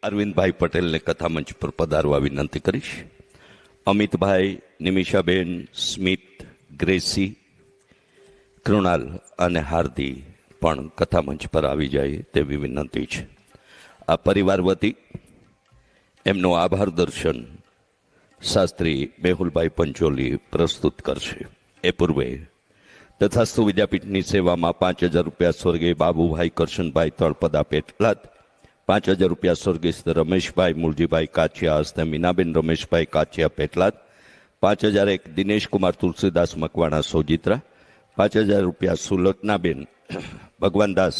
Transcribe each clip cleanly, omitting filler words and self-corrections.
અરવિંદભાઈ પટેલને કથા મંચ પર પધારવા વિનંતી કરીશ. અમિતભાઈ, નિમિષાબેન, સ્મિત, ગ્રેસી, કૃણાલ અને હાર્દી પણ કથા મંચ પર આવી જાય તેવી વિનંતી છે. આ પરિવાર વતી એમનું આભાર દર્શન શાસ્ત્રી મેહુલભાઈ પંચોલી પ્રસ્તુત કરશે. એ પૂર્વે તથાસ્તુ વિદ્યાપીઠની સેવામાં 5,000 રૂપિયા સ્વર્ગીય બાબુભાઈ કરશનભાઈ તળપદા પેટલાદ, 5,000 રૂપિયા સ્વર્ગસ્થ રમેશભાઈ મૂળજીભાઈ કાચિયા હસ્તે મીનાબેન રમેશભાઈ કાચિયા પેટલાદ, 5,001 દિનેશકુમાર તુલસીદાસ મકવાણા સોજિત્રા, 5,000 રૂપિયા સુલગ્નાબેન ભગવાનદાસ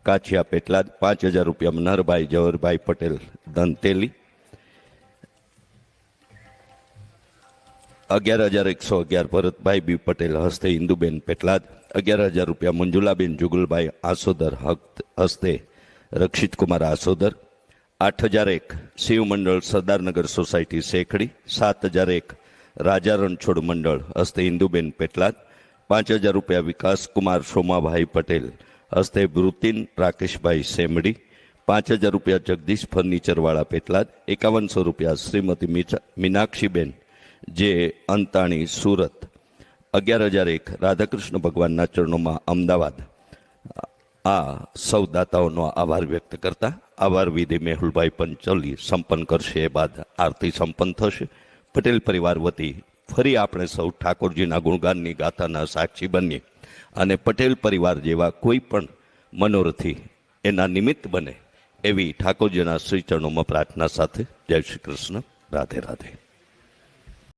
કાચિયા પેટલાદ, 5,000 રૂપિયા મનહરભાઈ જવહરભાઈ પટેલ દંતેલી, 11,111 ભરતભાઈ બી પટેલ હસ્તે ઇન્દુબેન પેટલાદ, 11,000 રૂપિયા મંજુલાબેન જુગલભાઈ આસોદર હસ્તે રક્ષિતકુમાર આસોદર, 8,001 શિવ મંડળ સરદારનગર સોસાયટી શેખડી, 7,001 રાજા રણછોડ મંડળ હસ્તે ઇન્દુબેન પેટલાદ, 5,000 રૂપિયા વિકાસકુમાર સોમાભાઈ પટેલ હસ્તે વૃતિન રાકેશભાઈ સેમડી, 5,000 રૂપિયા જગદીશ ફર્નિચરવાળા પેટલાદ, 5,100 રૂપિયા શ્રીમતી મીનાક્ષીબેન જે અંતાણી સુરત, 11,001 રાધાકૃષ્ણ ભગવાનના ચરણોમાં અમદાવાદ. આ સૌ દાતાઓનો આભાર વ્યક્ત કરતા આભાર વિધિ મેહુલભાઈ પંચોલી સંપન્ન કરશે. એ બાદ આરતી સંપન્ન થશે. પટેલ પરિવાર વતી ફરી આપણે સૌ ઠાકોરજીના ગુણગાનની ગાથાના સાક્ષી બનીએ અને પટેલ પરિવાર જેવા કોઈ પણ મનોરથી એના નિમિત્ત બને એવી ઠાકોરજીના શ્રી ચરણોમાં પ્રાર્થના સાથે જય શ્રી કૃષ્ણ. રાધે રાધે.